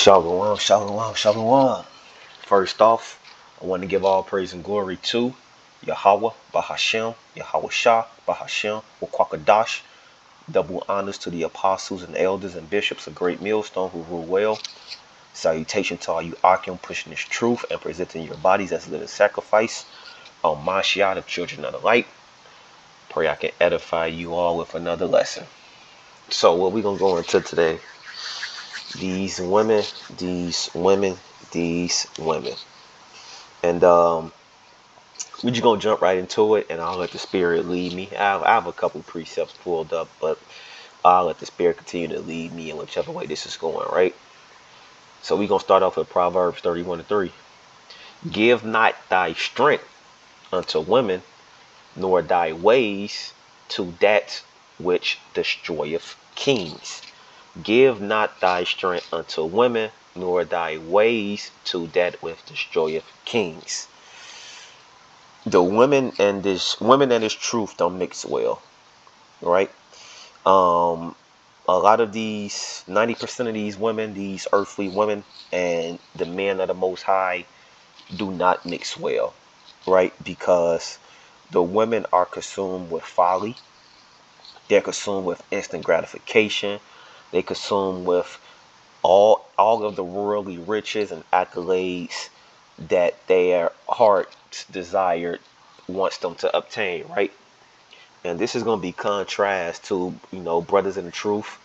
Shalom, shalom, shalom. First off, I want to give all praise and glory to Yahweh, Bahashem, Yahweh Shah, Bahashem, Wakwakadash. Double honors to the apostles and elders and bishops of Great Millstone who rule well. Salutation to all you Akim pushing this truth and presenting your bodies as a living sacrifice on Mashiach of children of the light. Pray I can edify you all with another lesson. So what we're going to go into today, these women. And we're just gonna jump right into it, and I'll let the spirit lead me. I have a couple precepts pulled up, but I'll let the spirit continue to lead me in whichever way this is going, right? So we're gonna start off with Proverbs 31:3. Give not thy strength unto women, nor thy ways to that which destroyeth kings. Give not thy strength unto women, nor thy ways to that which destroyeth kings. The women and this truth don't mix well, right? A lot of these, 90% of these women, these earthly women, and the men of the Most High do not mix well, right? Because the women are consumed with folly. They're consumed with instant gratification. They consume with all of the worldly riches and accolades that their heart's desire wants them to obtain, right? And this is going to be contrast to, brothers in the truth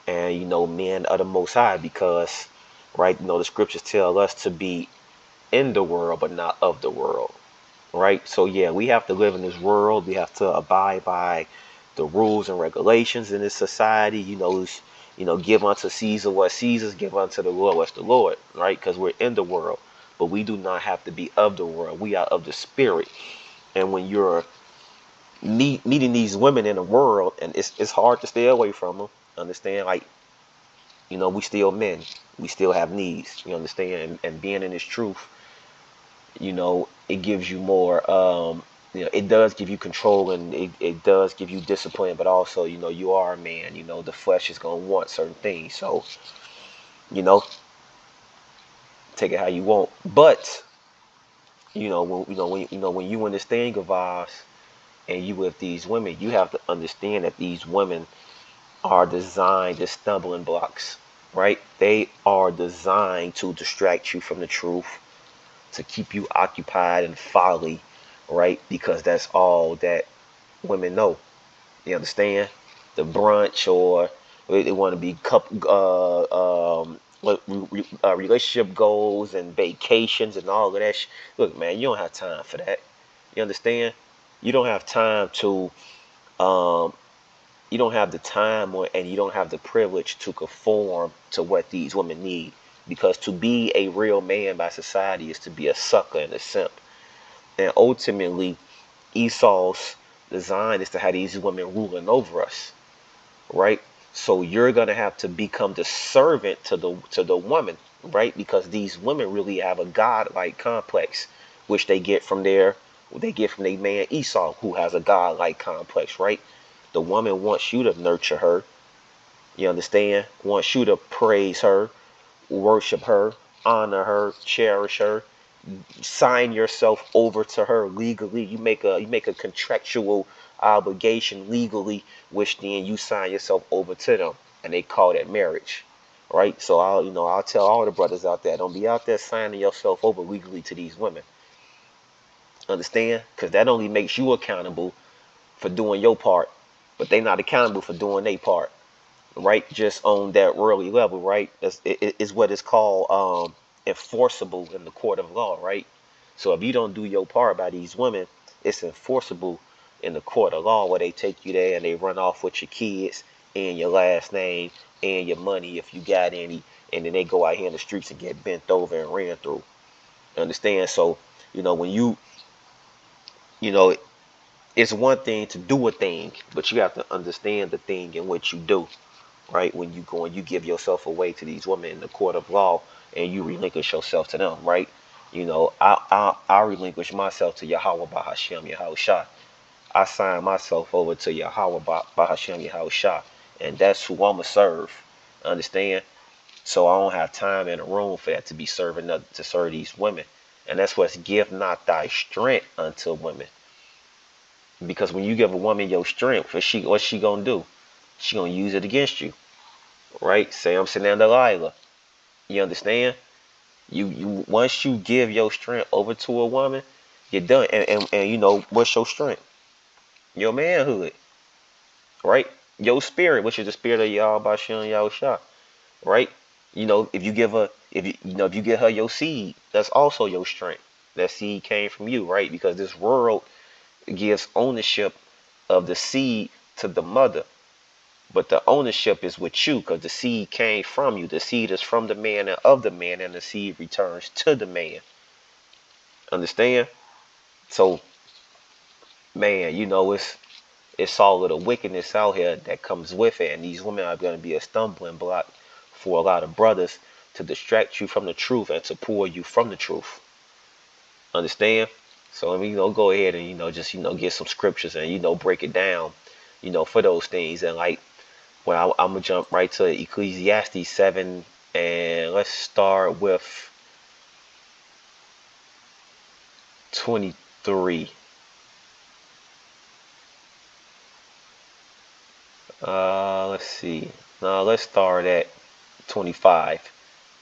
and, men of the Most High, because, right, the scriptures tell us to be in the world, but not of the world, right? So, yeah, we have to live in this world. We have to abide by the rules and regulations in this society, give unto Caesar what Caesar's, give unto the Lord what's the Lord, right? Because we're in the world, but we do not have to be of the world. We are of the spirit. And when you're meeting these women in the world, and it's hard to stay away from them, understand? Like, we still men. We still have needs, you understand? And being in this truth, it gives you more, it does give you control, and it does give you discipline, but also, you are a man, the flesh is going to want certain things. So, you know, take it how you want. But, when you in this thing of ours and you with these women, you have to understand that these women are designed as stumbling blocks, right? They are designed to distract you from the truth, to keep you occupied in folly, right? Because that's all that women know. You understand? The brunch, or they want to be relationship goals and vacations and all of that. Look, man, you don't have time for that. You understand? You don't have time to. You don't have the time, and you don't have the privilege to conform to what these women need. Because to be a real man by society is to be a sucker and a simp. And ultimately, Esau's design is to have these women ruling over us, right? So you're gonna have to become the servant to the woman, right? Because these women really have a godlike complex, which they get from their man Esau, who has a godlike complex, right? The woman wants you to nurture her. You understand? Wants you to praise her, worship her, honor her, cherish her, sign yourself over to her legally. You make a contractual obligation legally, which then you sign yourself over to them, and they call that marriage, right? So I'll tell all the brothers out there, don't be out there signing yourself over legally to these women. Understand? Because that only makes you accountable for doing your part, but they not accountable for doing their part, right? Just on that worldly level, right? It's what is called enforceable in the court of law, right? So if you don't do your part by these women, it's enforceable in the court of law, where they take you there and they run off with your kids and your last name and your money if you got any, and then they go out here in the streets and get bent over and ran through. Understand? So, when you know it's one thing to do a thing, but you have to understand the thing in which you do, right? When you give yourself away to these women in the court of law, and you relinquish yourself to them, right? I relinquish myself to Yahweh Bahashem Yahweh Shah. I sign myself over to Yahweh Bahashem Yahweh Shah, and that's who I'ma serve. Understand? So I don't have time in the room for that to be serving to serve these women. And that's what's give not thy strength unto women. Because when you give a woman your strength, what's she gonna do? She gonna use it against you, right? Samson and Delilah. You understand? You once you give your strength over to a woman, you're done. And you know what's your strength? Your manhood, right? Your spirit, which is the spirit of Yahweh Bashem Yahusha, right? You know, if you give her, if you give her your seed, that's also your strength. That seed came from you, right? Because this world gives ownership of the seed to the mother, but the ownership is with you because the seed came from you. The seed is from the man and of the man, and the seed returns to the man. Understand? So, man, you know, it's all of the wickedness out here that comes with it, and these women are going to be a stumbling block for a lot of brothers to distract you from the truth and to pull you from the truth. Understand? So, I mean, go ahead and just get some scriptures and break it down, for those things. And like, well, I'm gonna jump right to Ecclesiastes 7, and let's start with 23. Let's see. Let's start at 25.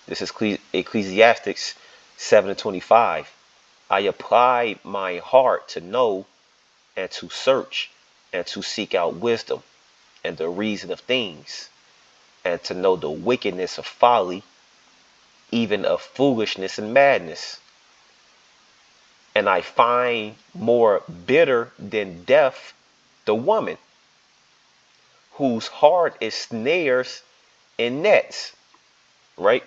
This is Ecclesiastics 7 and 25. I applied my heart to know and to search and to seek out wisdom and the reason of things and to know the wickedness of folly, even of foolishness and madness. And I find more bitter than death the woman whose heart is snares and nets, right?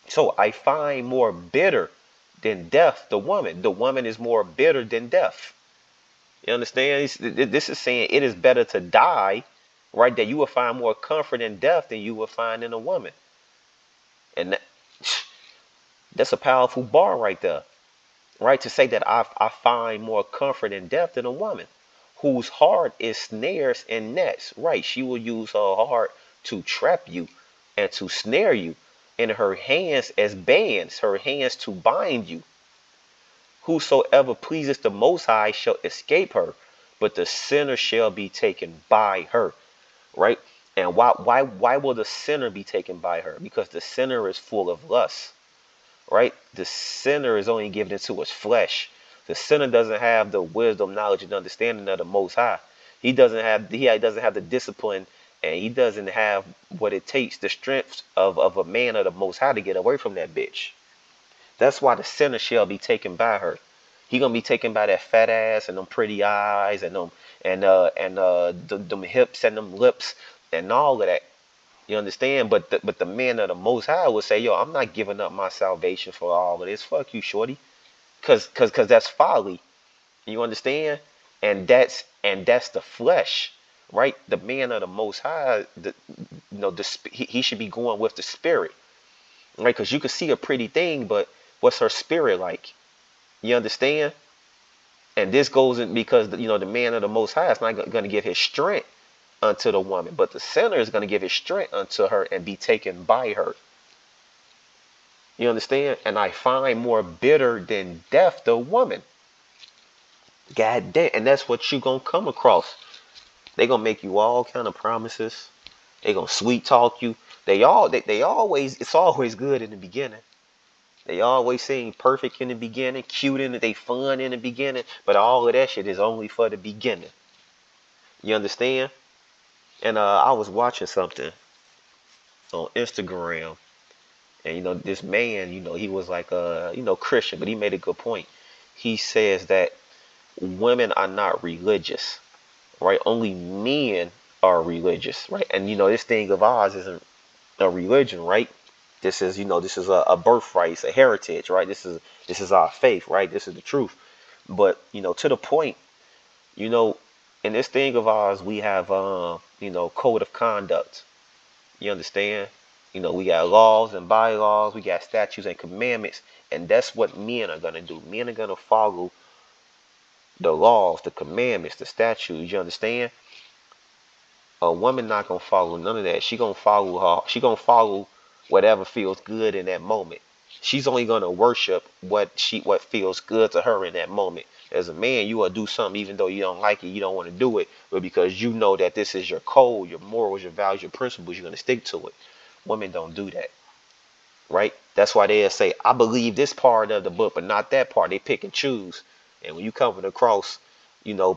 So I find more bitter than death the woman. The woman is more bitter than death. You understand? This is saying it is better to die, right? That you will find more comfort in death than you will find in a woman. And that's a powerful bar right there, right? To say that I find more comfort in death than a woman whose heart is snares and nets, right? She will use her heart to trap you and to snare you, and her hands as bands, her hands to bind you. Whosoever pleases the Most High shall escape her, but the sinner shall be taken by her, right? And why will the sinner be taken by her? Because the sinner is full of lust, right? The sinner is only given into his flesh. The sinner doesn't have the wisdom, knowledge, and understanding of the Most High. He doesn't have the discipline, and he doesn't have what it takes, the strength of a man of the Most High to get away from that bitch. That's why the sinner shall be taken by her. He gonna be taken by that fat ass and them pretty eyes and them hips and them lips and all of that. You understand? But the man of the Most High will say, yo, I'm not giving up my salvation for all of this. Fuck you, shorty. Cause that's folly. You understand? And that's the flesh, right? The man of the Most High, he should be going with the spirit, right? Because you can see a pretty thing, but what's her spirit like? You understand? And this goes in because the man of the Most High is not going to give his strength unto the woman, but the sinner is going to give his strength unto her and be taken by her. You understand? And I find more bitter than death the woman. God damn, and that's what you gonna come across. They gonna make you all kind of promises. They gonna sweet talk you. They always, it's always good in the beginning. They always seem perfect in the beginning, cute in it, they fun in the beginning, but all of that shit is only for the beginning. You understand? And I was watching something on Instagram, and this man, he was like Christian, but he made a good point. He says that women are not religious, right? Only men are religious, right? And this thing of ours isn't a religion, right? This is a birthright, it's a heritage, right? This is our faith, right? This is the truth. But to the point, you know, in this thing of ours, we have code of conduct. You understand? We got laws and bylaws, we got statutes and commandments, and that's what men are gonna do. Men are gonna follow the laws, the commandments, the statutes. You understand? A woman not gonna follow none of that. She gonna follow her. She gonna follow. whatever feels good in that moment. She's only gonna worship what feels good to her in that moment. As a man, you will do something even though you don't like it, you don't want to do it, but because you know that this is your code, your morals, your values, your principles, you're gonna stick to it. Women don't do that, right? That's why they say, I believe this part of the book, but not that part. They pick and choose. And when you come across,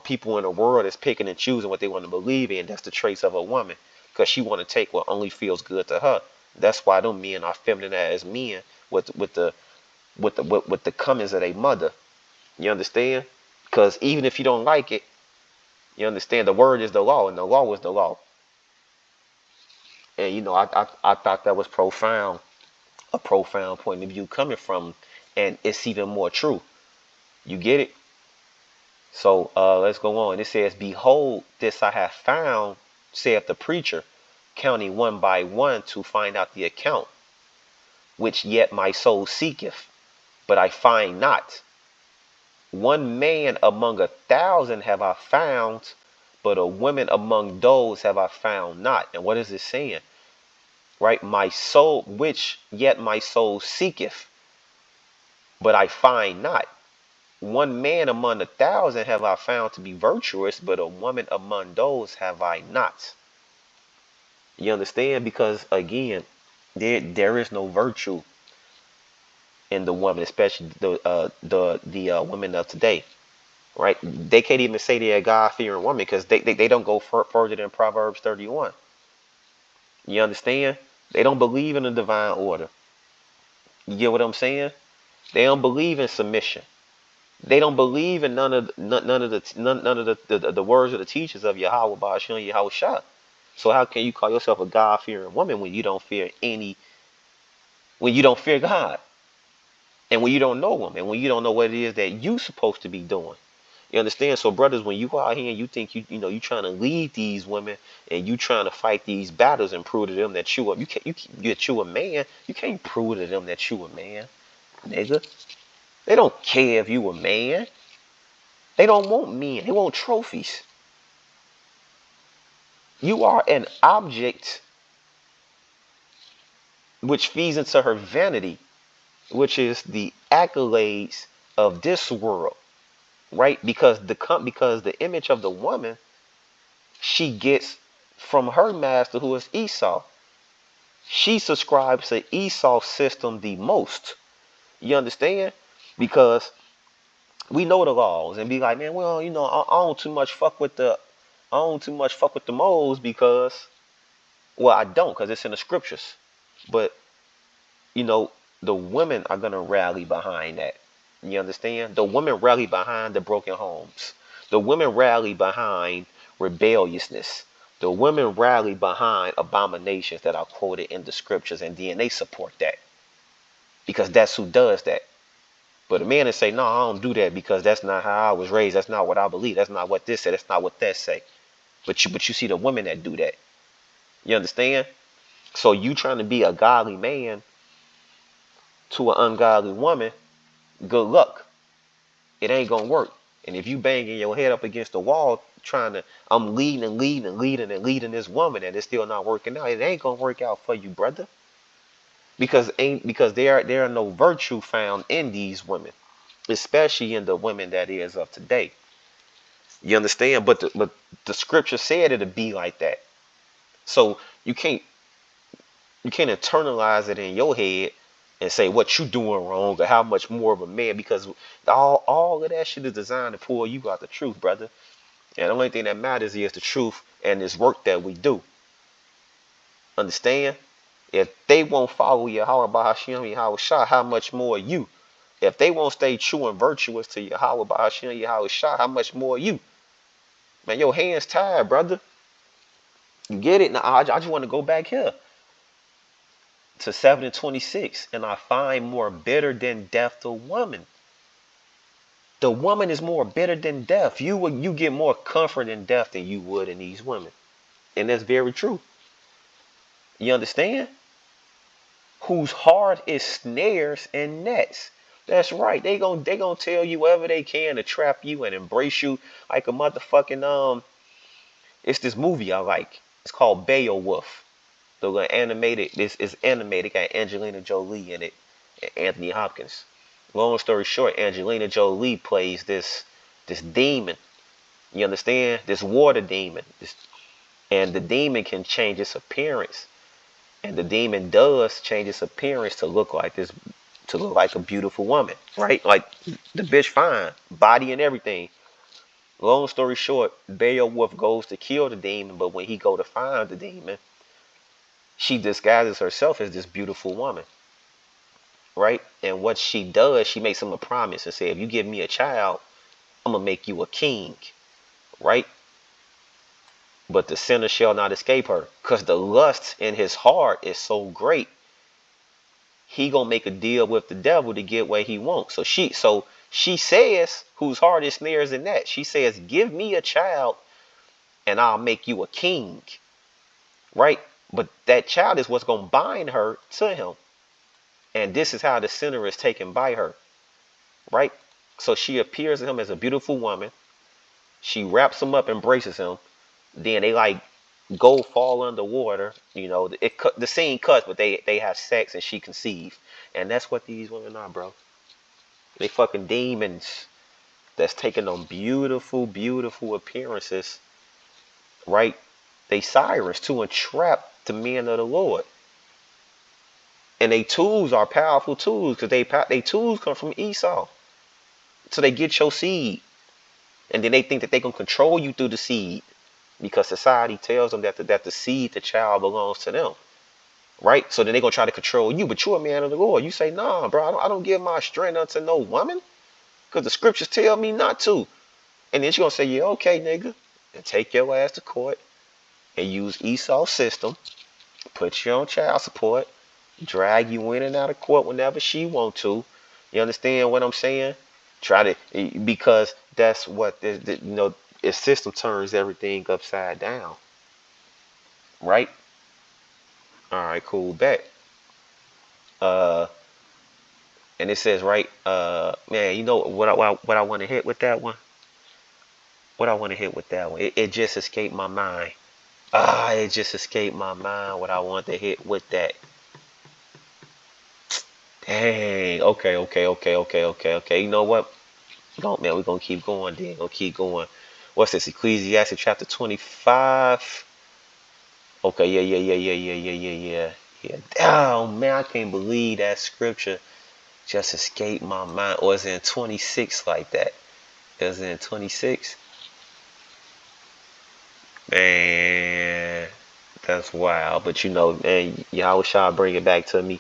people in the world that's picking and choosing what they want to believe in, that's the traits of a woman, because she want to take what only feels good to her. That's why them men are feminine as men with the comings of their mother. You understand? Because even if you don't like it, you understand the word is the law, and the law is the law. And I thought that was profound, a profound point of view coming from, and it's even more true. You get it? So let's go on. It says, behold, this I have found, saith the preacher, counting one by one to find out the account, which yet my soul seeketh, but I find not. One man among 1,000 have I found, but a woman among those have I found not. And what is it saying? Right? My soul, which yet my soul seeketh, but I find not. One man among 1,000 have I found to be virtuous, but a woman among those have I not. You understand? Because again, there is no virtue in the woman, especially the women of today. Right? They can't even say they're a God-fearing woman because they don't go further than Proverbs 31. You understand? They don't believe in the divine order. You get what I'm saying? They don't believe in submission. They don't believe in none of the words of the teachers of Yahweh Ba'ashem Yahweh Shah. So how can you call yourself a God-fearing woman when you don't fear God, and when you don't know Him, and when you don't know what it is that you supposed to be doing? You understand? So brothers, when you go out here and you think you trying to lead these women and you trying to fight these battles and prove to them that you a man, you can't prove to them that you a man, nigga. They don't care if you a man. They don't want men. They want trophies. You are an object which feeds into her vanity, which is the accolades of this world, right? Because the image of the woman she gets from her master, who is Esau. She subscribes to Esau's system the most. You understand? Because we know the laws and be like, man, well, I don't too much fuck with the moles because, well, I don't, because it's in the scriptures. But you know, the women are gonna rally behind that. You understand? The women rally behind the broken homes. The women rally behind rebelliousness. The women rally behind abominations that are quoted in the scriptures, and then they support that because that's who does that. But a man that say, no, I don't do that because that's not how I was raised. That's not what I believe. That's not what this said. That's not what that say. But you see the women that do that. You understand? So you trying to be a godly man to an ungodly woman, good luck. It ain't gonna work. And if you banging your head up against the wall trying to, I'm leading and leading and leading and leading this woman, and it's still not working out, it ain't gonna work out for you, brother. Because there are no virtue found in these women, especially in the women that is of today. You understand? But the scripture said it'd be like that. So you can't internalize it in your head and say what you doing wrong or how much more of a man, because all of that shit is designed to pull you out the truth, brother. And the only thing that matters is the truth and this work that we do. Understand? If they won't follow Yahweh Bahashim Yahweh Shah, how much more you? If they won't stay true and virtuous to Yahweh Bahashim Yahweh Shah, how much more you? Man, your hands tired, brother. You get it? Now I just want to go back here to 7 and 26, and I find more bitter than death the woman. The woman is more bitter than death. You get more comfort in death than you would in these women. And that's very true. You understand? Whose heart is snares and nets. That's right. They gonna tell you whatever they can to trap you and embrace you like a motherfucking it's this movie I like. It's called Beowulf. The little animated, this is animated, got Angelina Jolie in it and Anthony Hopkins. Long story short, Angelina Jolie plays this demon. You understand? This water demon. And the demon can change its appearance. And the demon does change its appearance to look like this, to look like a beautiful woman, right? Like the bitch fine, body and everything. Long story short, Beowulf goes to kill the demon, but when he go to find the demon, she disguises herself as this beautiful woman, right? And what she does, she makes him a promise and say, if you give me a child, I'm gonna make you a king, right? But the sinner shall not escape her, because the lust in his heart is so great. He gonna make a deal with the devil to get what he wants. So she says, whose heart is snares in that. She says, give me a child, and I'll make you a king, right? But that child is what's gonna bind her to him. And this is how the sinner is taken by her, right? So she appears to him as a beautiful woman. She wraps him up, embraces him. Then they like go fall underwater. You know, the scene cuts, but they have sex and she conceives. And that's what these women are, bro. They fucking demons that's taking on beautiful, beautiful appearances, right? They sirens to entrap the men of the Lord. And they tools are powerful tools because they tools come from Esau. So they get your seed. And then they think that they can control you through the seed because society tells them that the seed, the child, belongs to them, right? So then they're going to try to control you, but you're a man of the Lord. You say, nah, bro, I don't give my strength unto no woman because the scriptures tell me not to. And then she's going to say, yeah, okay, nigga, and take your ass to court and use Esau's system, put you on child support, drag you in and out of court whenever she want to. You understand what I'm saying? Try to, because that's what the system turns everything upside down, right? All right, cool, bet. Uh, and it says right, man, you know what I want to hit with that one? What I want to hit with that one? It just escaped my mind. It just escaped my mind what I want to hit with that. Dang. Okay. You know what? Don't, man, we're gonna keep going then. Gonna keep going. What's this? Ecclesiastes chapter 25. Okay, yeah. Oh man, I can't believe that scripture just escaped my mind. Or is it in 26 like that? Is it in 26? Man, that's wild. But you know, man, Yahweh shall bring it back to me.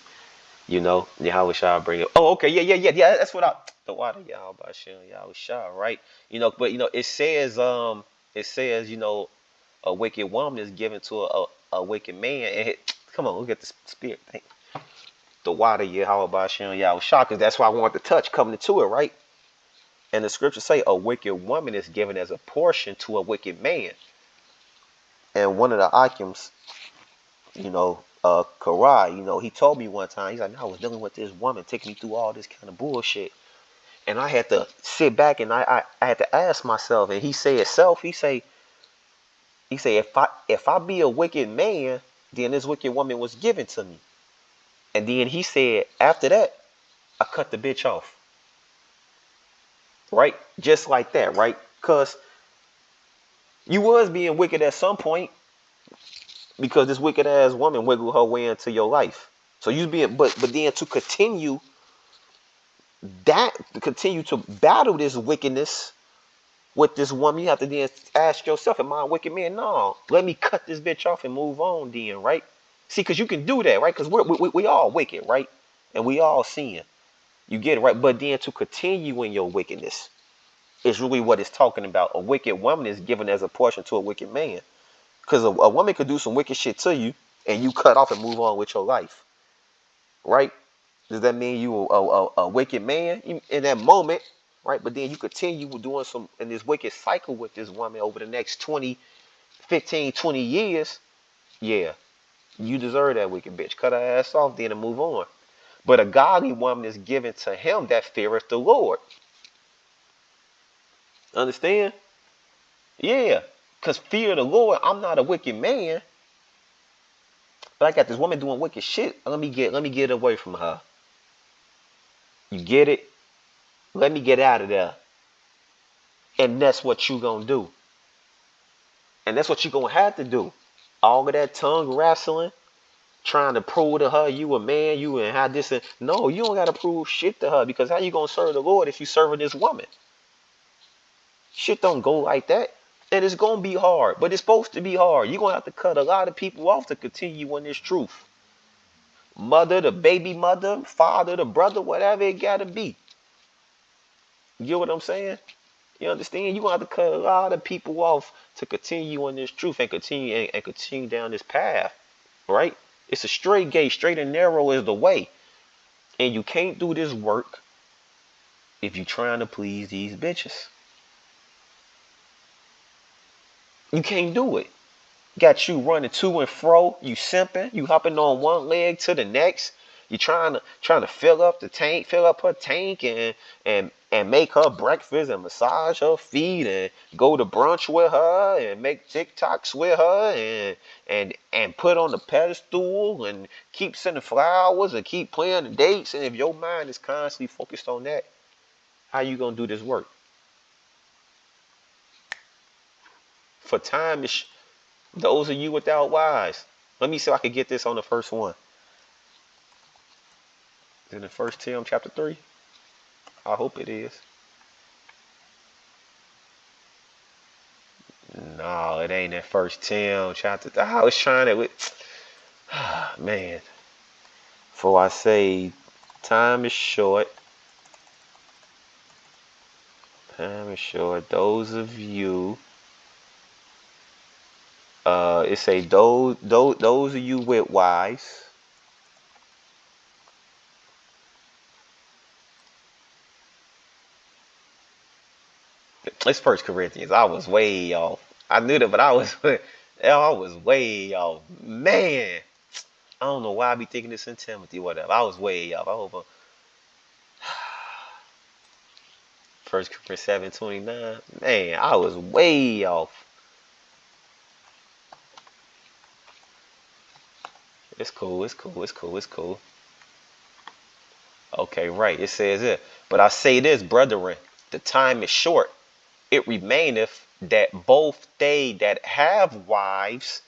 You know, Yahweh shall bring it. Oh, okay, yeah. That's what I. The water, Yahweh shall, right? You know, but you know, it says, you know, a wicked woman is given to a wicked man. And come on, look at the spirit thing. The water, Yahweh shall, because that's why I want to touch coming into it, right? And the scriptures say a wicked woman is given as a portion to a wicked man. And one of the Akims, Karai, he told me one time, he's like, "Man, I was dealing with this woman taking me through all this kind of bullshit." And I had to sit back and I had to ask myself, and he said self, he say if I be a wicked man, then this wicked woman was given to me. And then he said, after that, I cut the bitch off. Right? Just like that, right? Because you was being wicked at some point because this wicked ass woman wiggled her way into your life. So you being, but then to continue to battle this wickedness with this woman, you have to then ask yourself, am I a wicked man? No, let me cut this bitch off and move on then, right? See, because you can do that, right? Because we all wicked, right? And we all sin. You get it, right? But then to continue in your wickedness is really what it's talking about. A wicked woman is given as a portion to a wicked man. Because a woman could do some wicked shit to you and you cut off and move on with your life, right? Does that mean you a wicked man in that moment, right? But then you continue doing some in this wicked cycle with this woman over the next 20 years. Yeah, you deserve that wicked bitch. Cut her ass off then and move on. But a godly woman is given to him that feareth the Lord. Understand? Yeah. Because fear of the Lord, I'm not a wicked man. But I got this woman doing wicked shit. Let me get away from her. You get it? Let me get out of there. And that's what you gonna do. And that's what you gonna have to do. All of that tongue wrestling, trying to prove to her you a man, you and how this and no, you don't gotta prove shit to her because how you gonna serve the Lord if you serving this woman? Shit don't go like that. And it's gonna be hard, but it's supposed to be hard. You're gonna have to cut a lot of people off to continue in this truth. Mother, the baby mother, father, the brother, whatever it gotta be. You get what I'm saying? You understand? You're gonna have to cut a lot of people off to continue on this truth and continue down this path. Right? It's a straight gate, straight and narrow is the way. And you can't do this work if you're trying to please these bitches. You can't do it. Got you running to and fro, you simping, you hopping on one leg to the next. You trying to fill up the tank, fill up her tank and make her breakfast and massage her feet and go to brunch with her and make TikToks with her and put on the pedestal and keep sending flowers and keep playing the dates. And if your mind is constantly focused on that, how you gonna do this work? For time is those of you without wives. Let me see if I can get this on the first one. In the first Tim chapter 3? I hope it is. No, it ain't in first Tim chapter 3. I was trying to man. For I say time is short. Time is short. Those of you it say those of you with wives. It's First Corinthians. I was way off. I knew that, but I was way off. Man, I don't know why I be thinking this in Timothy. Whatever. I was way off. I hope. First Corinthians 7:29. Man, I was way off. It's cool. It's cool. It's cool. It's cool. Okay, right. It says it. But I say this, brethren, the time is short. It remaineth that both they that have wives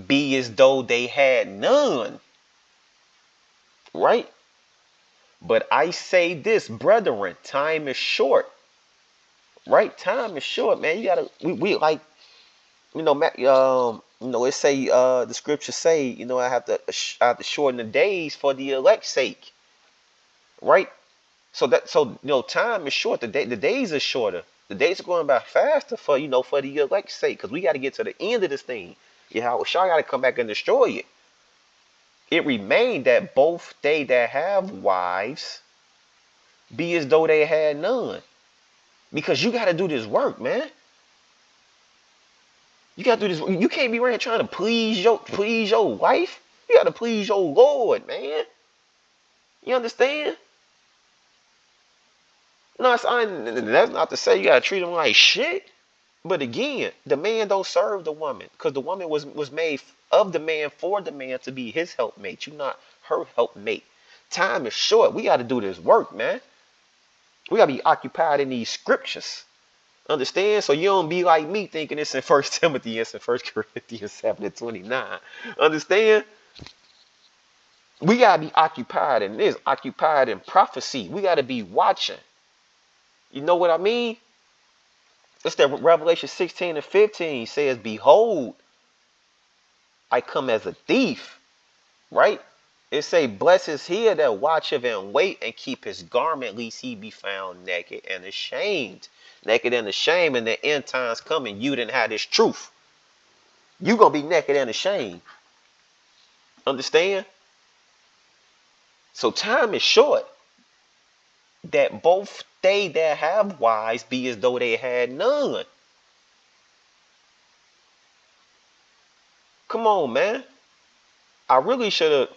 be as though they had none. Right? But I say this, brethren, time is short. Right? Time is short, man. You gotta we like, it say the scriptures say, I have to shorten the days for the elect's sake. Right? So time is short. The days are shorter. The days are going by faster for the elect's sake, because we got to get to the end of this thing. Shah got to come back and destroy it. It remained that both they that have wives be as though they had none. Because you got to do this work, man. You got to do this. You can't be around trying to please your wife. You got to please your Lord, man. You understand? No, that's not to say you got to treat them like shit. But again, the man don't serve the woman, because the woman was made of the man for the man to be his helpmate. You're not her helpmate. Time is short. We got to do this work, man. We got to be occupied in these scriptures. Understand? So you don't be like me thinking it's in First Timothy, it's in First Corinthians 7:29. Understand? We got to be occupied in this, occupied in prophecy. We got to be watching. You know what I mean? It's that Revelation 16:15 says, behold, I come as a thief, right? It say, blessed is he that watcheth and wait and keep his garment, lest he be found naked and ashamed. Naked and ashamed, and the end times coming, you didn't have this truth. You gonna be naked and ashamed. Understand? So time is short. That both they that have wives be as though they had none. Come on, man. I really should have,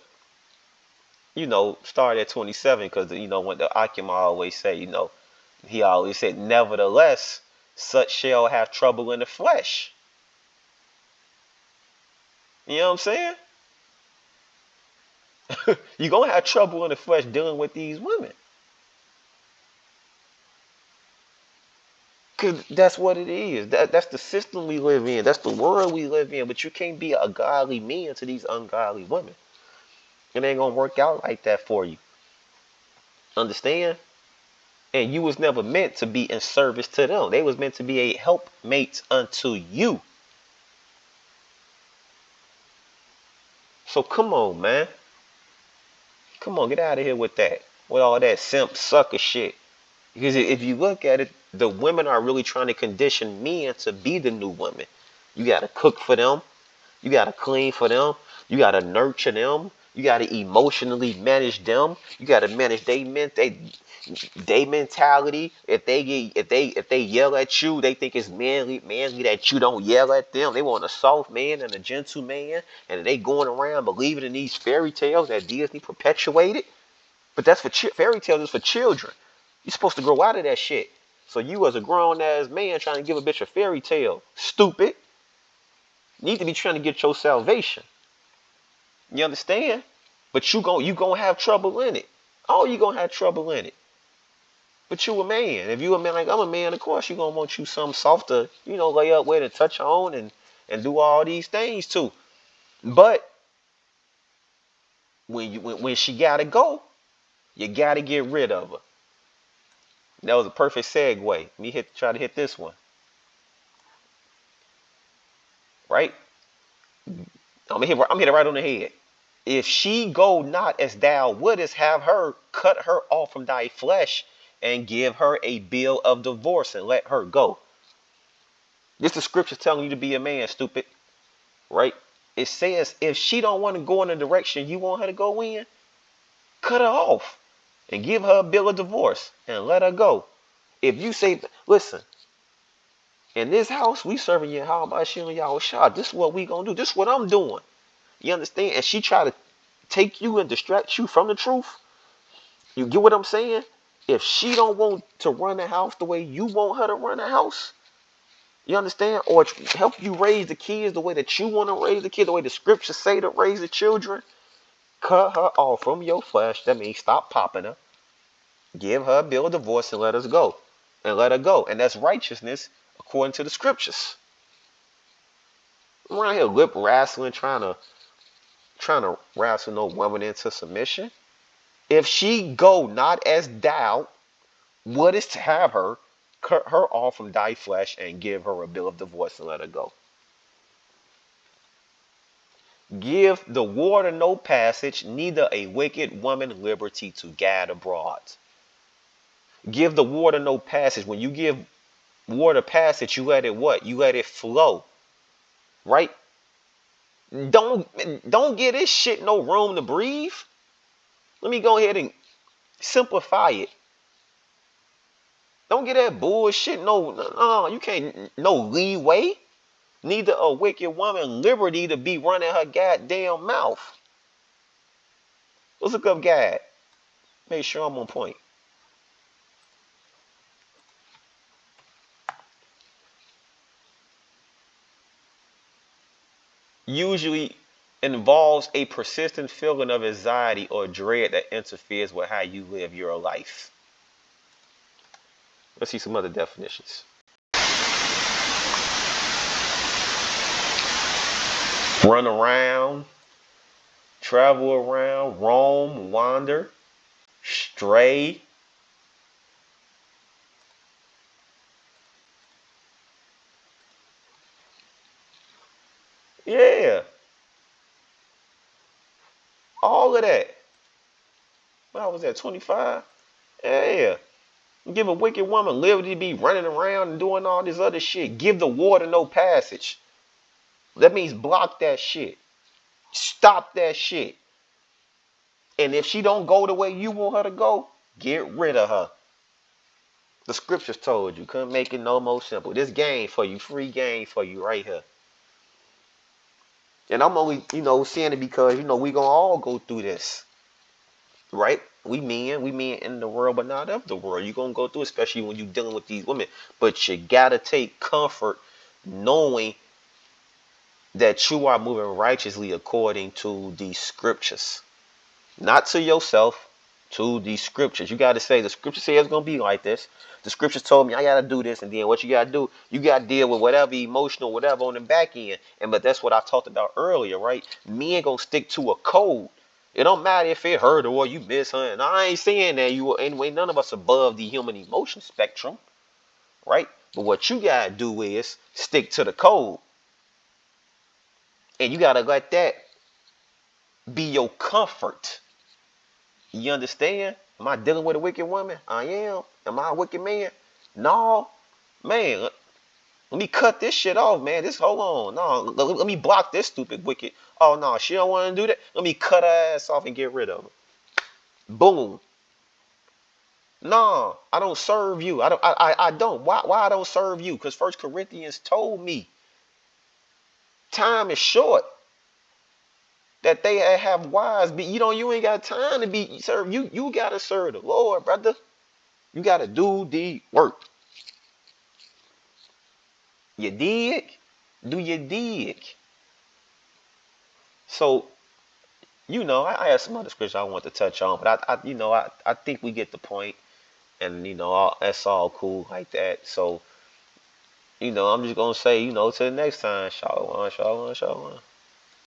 started at 27, because, what the Akim always say, he always said, nevertheless, such shall have trouble in the flesh. You know what I'm saying? You're going to have trouble in the flesh dealing with these women. Because that's what it is. That's the system we live in. That's the world we live in. But you can't be a godly man to these ungodly women. It ain't going to work out like that for you. Understand? And you was never meant to be in service to them. They was meant to be a helpmate unto you. So come on, man. Come on, get out of here with that. With all that simp sucker shit. Because if you look at it, the women are really trying to condition men to be the new women. You got to cook for them. You got to clean for them. You got to nurture them. You got to emotionally manage them. You got to manage they mentality. If they yell at you, they think it's manly that you don't yell at them. They want a soft man and a gentle man, and they going around believing in these fairy tales that Disney perpetuated. But that's for fairy tales is for children. You're supposed to grow out of that shit. So you as a grown ass man trying to give a bitch a fairy tale, stupid. You need to be trying to get your salvation. You understand? But you gonna have trouble in it. Oh, you gonna have trouble in it. But you a man. If you a man like I'm a man, of course you gonna want you something softer, lay up with and touch on and do all these things too. But when she gotta go, you gotta get rid of her. That was a perfect segue. Let me try to hit this one. Right? I'm hit it right on the head. If she go not as thou wouldest have her, cut her off from thy flesh and give her a bill of divorce and let her go. This is scripture telling you to be a man, stupid. Right? It says if she don't want to go in the direction you want her to go in, cut her off and give her a bill of divorce and let her go. If you say, listen, in this house, we serving you how about you and y'all shot. This is what we gonna do. This is what I'm doing. You understand? And she try to take you and distract you from the truth. You get what I'm saying? If she don't want to run the house the way you want her to run the house, you understand? Or help you raise the kids the way that you want to raise the kids, the way the scriptures say to raise the children, cut her off from your flesh. That means stop popping her. Give her a bill of divorce and let us go. And let her go. And that's righteousness according to the scriptures. I'm around here lip wrestling, trying to wrestle no woman into submission. If she go not as thou wouldest have her, cut her off from thy flesh and give her a bill of divorce and let her go. Give the warder no passage, neither a wicked woman liberty to gad abroad. Give the water no passage. When you give water passage, you let it what? You let it flow. Right? Don't give this shit no room to breathe. Let me go ahead and simplify it. Don't get that bullshit no, you can't, no leeway. Neither a wicked woman liberty to be running her goddamn mouth. Let's look up Gad. Make sure I'm on point. Usually involves a persistent feeling of anxiety or dread that interferes with how you live your life. Let's see some other definitions. Run around, travel around, roam, wander, stray. Yeah, all of that. When I was at 25, yeah. Give a wicked woman liberty to be running around and doing all this other shit. Give the water no passage. That means block that shit. Stop that shit. And if she don't go the way you want her to go, get rid of her. The scriptures told you. Couldn't make it no more simple. This game for you. Free game for you right here. And I'm only, saying it because, we gonna all go through this. Right? We men in the world, but not of the world. You're gonna go through, especially when you're dealing with these women. But you gotta take comfort knowing that you are moving righteously according to the scriptures. not to yourself, to the scriptures. You got to say the scripture says it's gonna be like this. The scriptures told me I gotta do this, and then what you gotta do, you gotta deal with whatever emotional, whatever on the back end. And but that's what I talked about earlier, right? Me ain't gonna stick to a code. It don't matter if it hurt or you miss her. And I ain't saying that you anyway. None of us above the human emotion spectrum, right? But what you gotta do is stick to the code, and you gotta let that be your comfort. You understand? Am I dealing with a wicked woman? I am. Am I a wicked man? No. Man, let me cut this shit off, man. This hold on. No, let me block this stupid wicked. Oh no, she don't want to do that. Let me cut her ass off and get rid of her. Boom. No, I don't serve you. I don't. Why I don't serve you? Because First Corinthians told me time is short. That they have wives, but you ain't got time to be serve. You gotta serve the Lord, brother. You gotta do the work. You dig? Do you dig? So, I have some other scriptures I want to touch on, but I think we get the point, and that's all cool like that. So, I'm just gonna say, till the next time, shalom, shalom, shalom.